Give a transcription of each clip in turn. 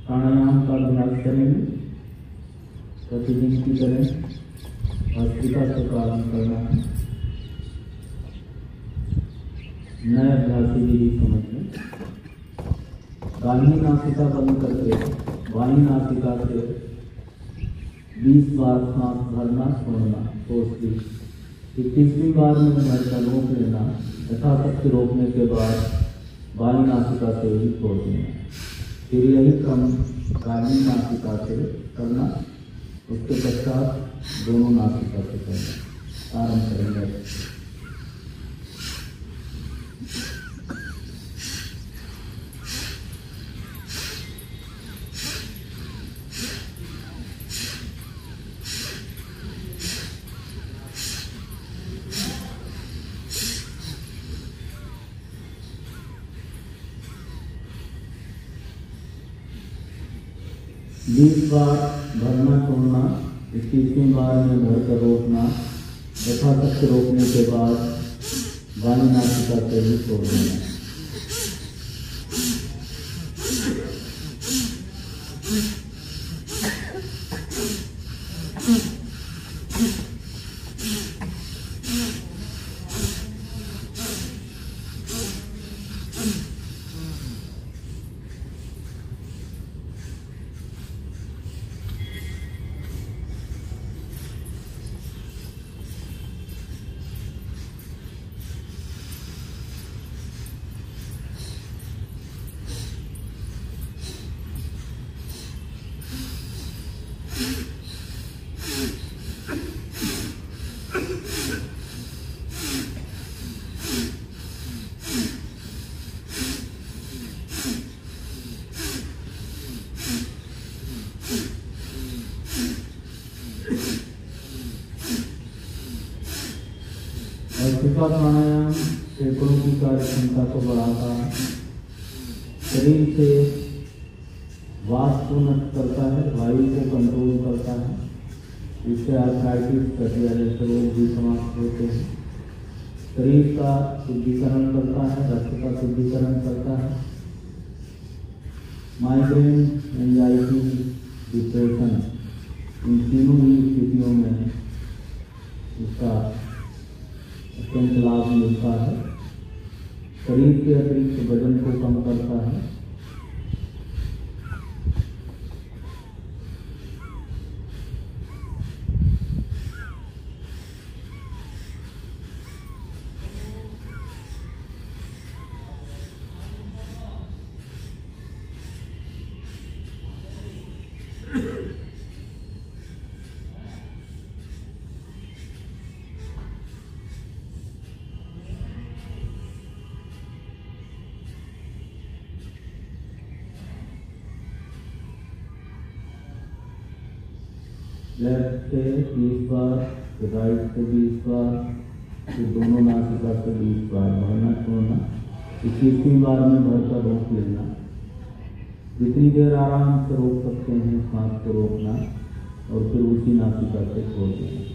प्राणायाम का अभ्यास करेंगे। प्रतिदिन की तरह भस्त्रिका से प्रारंभ करना है। नए अभ्यासी विधि समझ लें। दाहिनी नासिका बंद करके बाईं नासिका से 20 बार सांस भरना छोड़ना। 21वीं बार में भरकर रोक लेना। यथाशक्ति रोकने के बाद बाईं नासिका से ही छोड़ देना। फिर यही क्रम दाहिनी नासिका से करना। उसके पश्चात दोनों नासिका से करना। आरंभ करेंगे। बीस बार भरना छोड़ना। 21वीं बार में भरकर रोकना। यथाशक्ति रोकने के बाद बाईं नासिका से ही छोड़ देना। भस्त्रिका प्राणायाम फेफड़ों की कार्य क्षमता को बढ़ाता है। शरीर से वाष्प को नष्ट करता है। वायु को कंट्रोल करता है। इससे आर्थराइटिस कटिया जैसे रोग भी समाप्त होते हैं। शरीर का शुद्धिकरण करता है। रक्त का शुद्धिकरण करता है। माइग्रेन, एंजाइटी, डिप्रेशन, इन तीनों ही स्थितियों में इसका अत्यंत लाभ मिलता है। शरीर के अतिरिक्त वजन को कम करता है। लेफ्ट से 20 बार, फिर राइट से 20 बार, फिर दोनों नासिका से 20 बार भरना छोड़ना। 21वीं बार में भरकर रोक लेना। जितनी देर आराम से रोक सकते हैं सांस को रोकना और फिर उसी नासिका से छोड़ देना।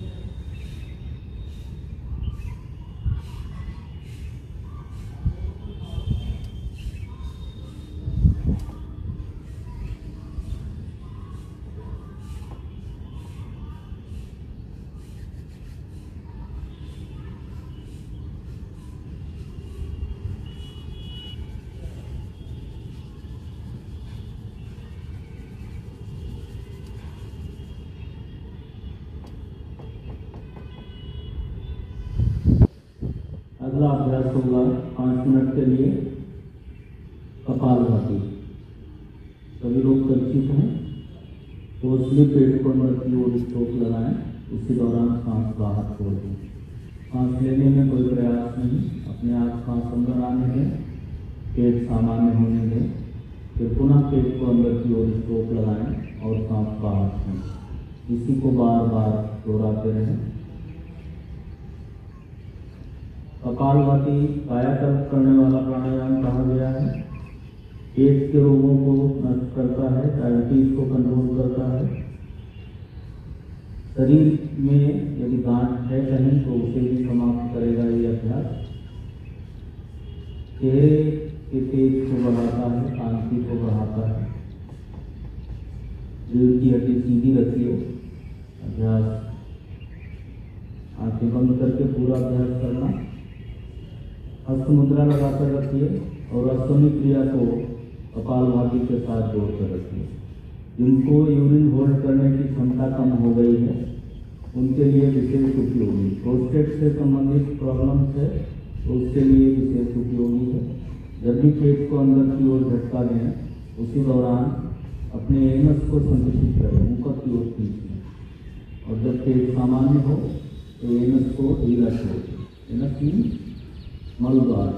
अगला अभ्यास होगा 5 मिनट के लिए कपालभाति। सभी लोग परिचित हैं तो इसलिए पेट को अंदर की ओर स्ट्रोक लगाएं। उसी दौरान सांस बाहर छोड़ दें। सांस लेने में कोई प्रयास नहीं। अपने आप सांस अंदर आने दें। पेट सामान्य होने दें। फिर पुनः पेट को अंदर की ओर स्ट्रोक लगाएं और सांस बाहर छोड़ें। इसी को बार बार दोहराते रहें। कपालभाति कायाकल्प करने वाला प्राणायाम कहा गया है। पेट के रोगों को नष्ट करता है। डायबिटीज को कंट्रोल करता है। शरीर में यदि गांठ है कहीं तो उसे भी समाप्त करेगा ये अभ्यास। चेहरे के तेज को बढ़ाता है। कांति को बढ़ाता है। रीढ़ की हड्डी सीधी रखिए। अभ्यास आंखें बंद करके पूरा अभ्यास करना। हस्त मुद्रा लगाकर रखिए और अश्वनी क्रिया को कपालभाति के साथ जोड़कर रखिए। जिनको यूरिन होल्ड करने की क्षमता कम हो गई है उनके लिए विशेष उपयोगी, प्रोस्टेट से संबंधित प्रॉब्लम्स है तो उसके लिए विशेष उपयोगी है। जब भी पेट को अंदर की ओर झटका दें उसी दौरान अपने एनस को संकुचित करें, ऊपर की ओर खींचें और जब पेट सामान्य हो तो एनस को ढीला छोड़ें। एनस मीन्स मलद्वार।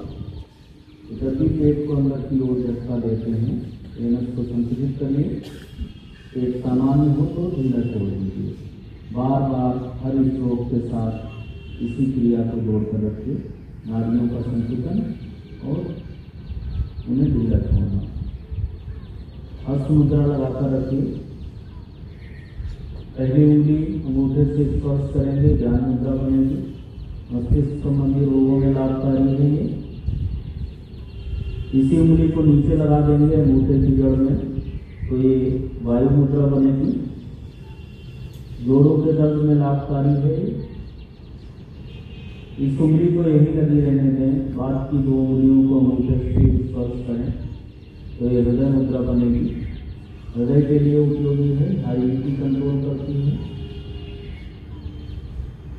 जब भी पेट को अंदर की ओर झटका देते हैं एनस को संकुचित करिए, पेट सामान्य हो तो ढीला छोड़ दीजिए। बार बार हर स्ट्रोक के साथ इसी क्रिया को जोड़कर रखिए, नाड़ियों का संकुचन और उन्हें ढीला छोड़ना। हस्त मुद्रा लगाकर रखिए। पहली उंगली अंगूठे से स्पर्श करेंगे, ध्यान मुद्रा बनेगी। मस्तिष्क संबंधी रोगों में लाभकारी है ये। इसी उंगली को नीचे लगा देंगे अंगूठे की जड़ में तो ये वायु मुद्रा बनेगी। जोड़ों के दर्द में लाभकारी है। इस उंगली को यही लगी रहने दें, बाद की 2 उंगलियों को अंगूठे से स्पर्श करें तो ये हृदय मुद्रा बनेगी। हृदय के लिए उपयोगी है, हाई बीपी कंट्रोल करती है।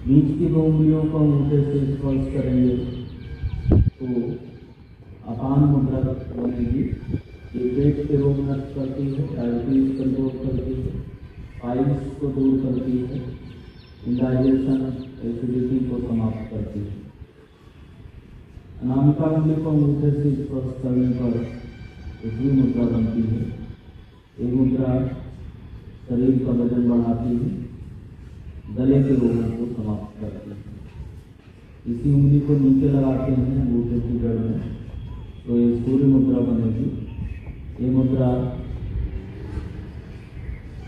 बीच की 2 उंगलियों को अंगूठे से स्पर्श करेंगे तो अपान मुद्रा बनेगी। ये पेट के रोग नष्ट करती है, डायबिटीज कंट्रोल करती है, पाइल्स को दूर करती है, इंडाइजेशन एसिडिटी को समाप्त करती है। अनामिका उंगली को अंगूठे से स्पर्श करने पर दूसरी मुद्रा बनती है। ये मुद्रा शरीर का वजन बढ़ाती है, गले के रोगों को समाप्त करती है। इसी उंगली को नीचे लगाते हैं अंगूठे की जड़ में तो ये सूर्य मुद्रा बनेगी। ये मुद्रा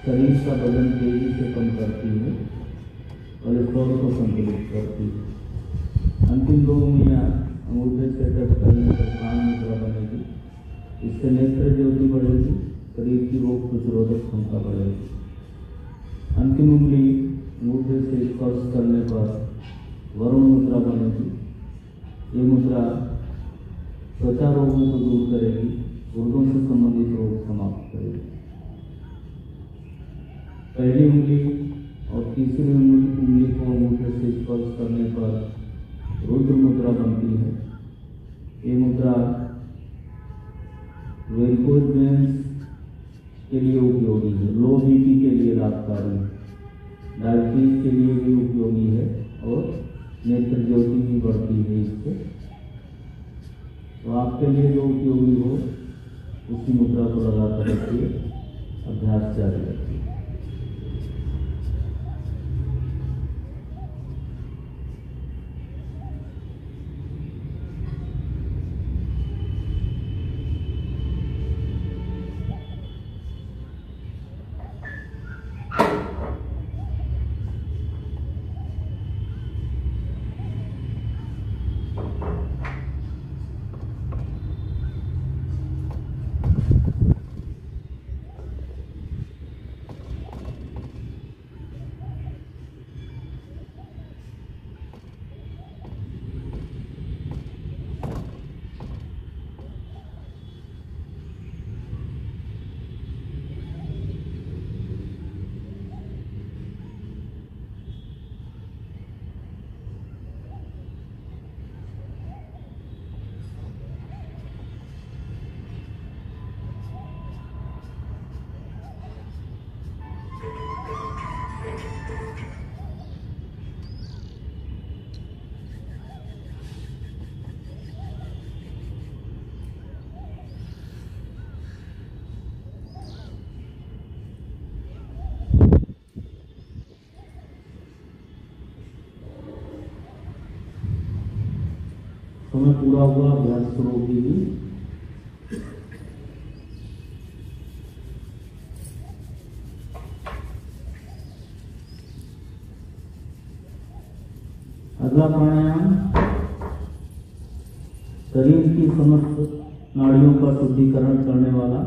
शरीर का वजन तेजी से कम करती है, कोलेस्ट्रॉल को संतुलित करती है। अंतिम 2 उंगलियां अंगूठे से टच करने पर प्राण मुद्रा बनेगी। इससे नेत्र ज्योति बढ़ेगी, शरीर की रोग प्रतिरोधक क्षमता बढ़ेगी। अंतिम उंगली अंगूठे से स्पर्श करने पर वरुण मुद्रा बनेगी। ये मुद्रा त्वचा रोगों को दूर करेगी, गुर्दों से संबंधित रोग समाप्त करेगी। पहली उंगली और तीसरी उंगली को अंगूठे से स्पर्श करने पर रुद्र मुद्रा बनती है। ये मुद्रा वेरिकोज वेन्स के लिए उपयोगी है, लो बीपी के लिए लाभकारी है, डायबिटीज के लिए भी उपयोगी है और नेत्र ज्योति भी बढ़ती है इससे। तो आपके लिए जो उपयोगी हो उसी मुद्रा को लगाकर रखिए, अभ्यास जारी रखिए। समय पूरा हुआ, अभ्यास शुरू कीजिए। अगला प्राणायाम शरीर की समस्त नाड़ियों का शुद्धिकरण करने वाला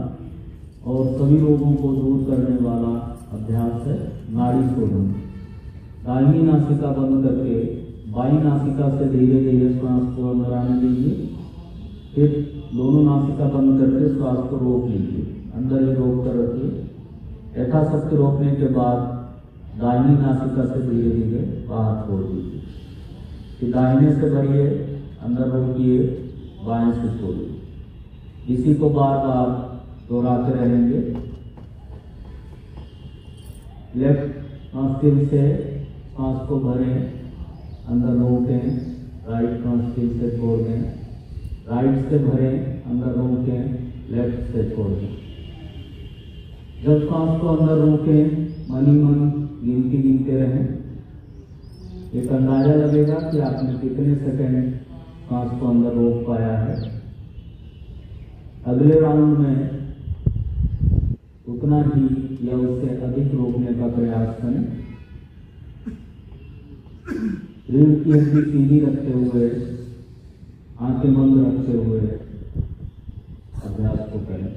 और सभी रोगों को दूर करने वाला अभ्यास है नाड़ी शोधन। दाहिनी नासिका बंद करके बाईं नासिका से धीरे धीरे श्वास को अंदर आने दीजिए। फिर दोनों नासिका बंद करके श्वास को रोक लीजिए, अंदर ही रोक कर रखिए। यथाशक्ति रोकने के बाद दाहिनी नासिका से धीरे धीरे बाहर छोड़ दीजिए। फिर दाहिने से भरिए, अंदर रोकिए, बाएं से छोड़िए। इसी को बार बार दोहराते रहेंगे। लेफ्ट नॉस्ट्रिल से सांस को भरें, अंदर रोकें, राइट नॉस्ट्रिल से छोड़ दें। राइट से भरें, अंदर रोकें, लेफ्ट से छोड़ दें। जब सांस को अंदर रोकें, मन ही मन गिनती गिनते रहें। एक अंदाजा लगेगा कि आपने कितने सेकंड सांस को अंदर रोक पाया है। अगले राउंड में उतना ही या उससे अधिक रोकने का प्रयास करें। रीढ़ की हड्डी सीधी रखते हुए, आंखें बंद रखते हुए अभ्यास को करें।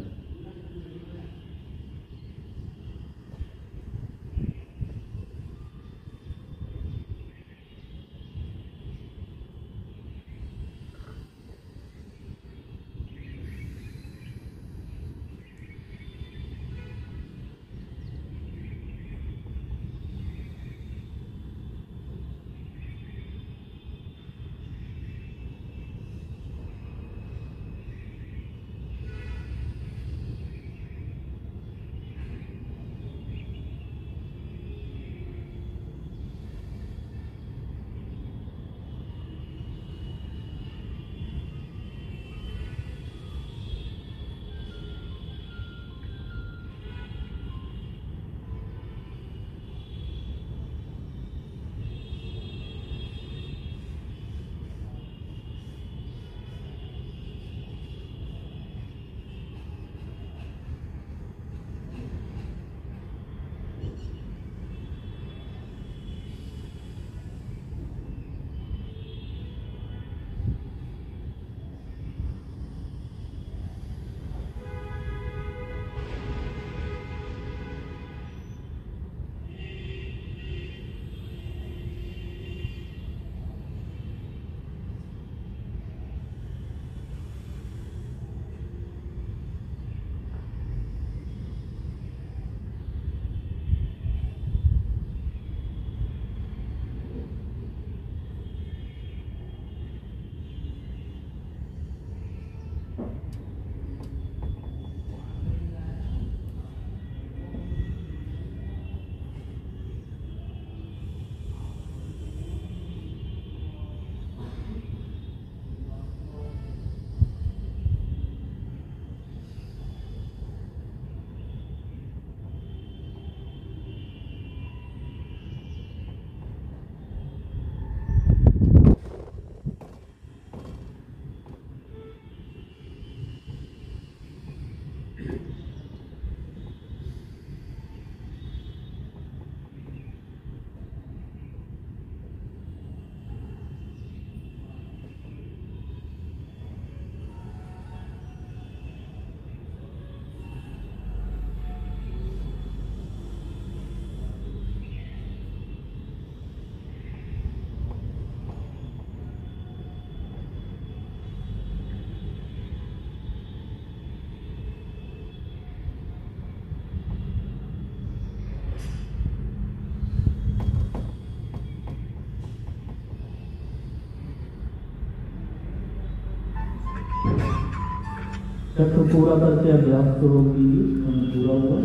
चक्र पूरा करके अभ्यास को रोक लीजिए। पूरा हुआ।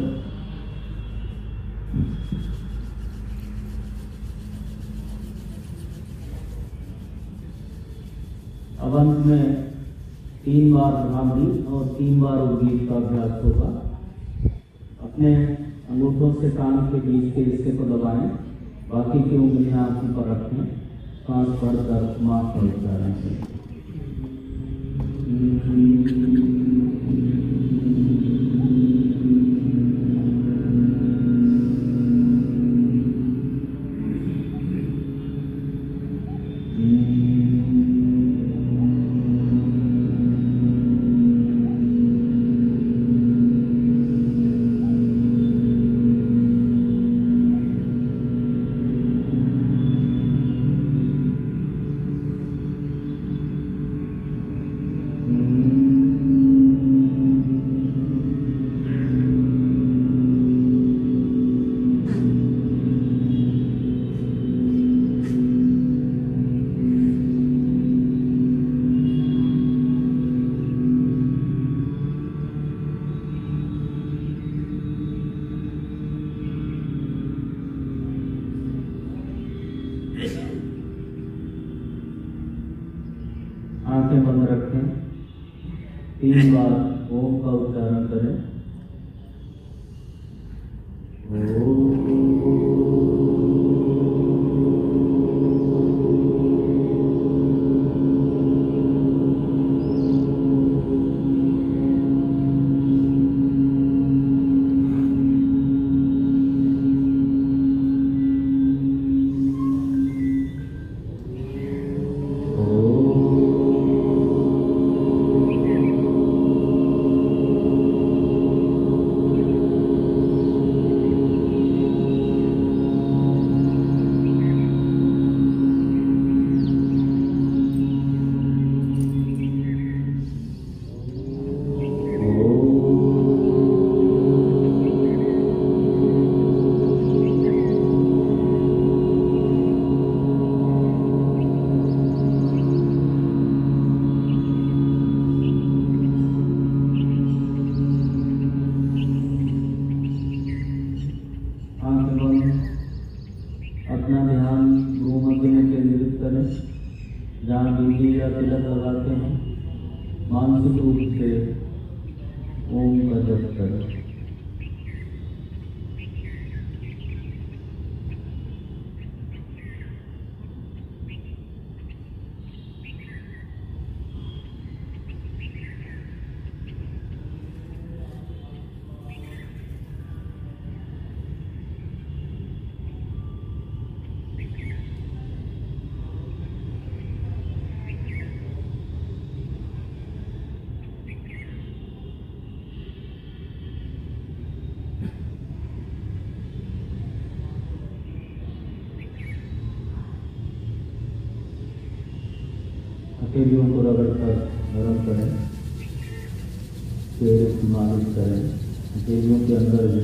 अब अंत में 3 बार भ्रामरी और 3 बार उद्गीत का अभ्यास होगा। अपने अंगूठों से कान के बीच के हिस्से को दबाएं, बाकी की उंगलियां आंखों पर रखें, सांस भरकर माफ कर जाएं। आंखें बंद रखें, 3 बार ओम का उच्चारण करें। अपना ध्यान भ्रूमध्य में केंद्रित करें, जहाँ बिंदी या तिलक लगाते हैं। मानसिक रूप से ओम का जप करें। हथेलियों को रगड़कर नरम करें, चेहरे की मालिश करें। हथेलियों के अंदर भी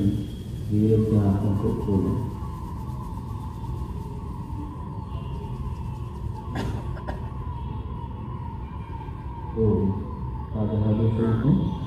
धीरे से आंखों को खोलें। तो साधना को खोलें।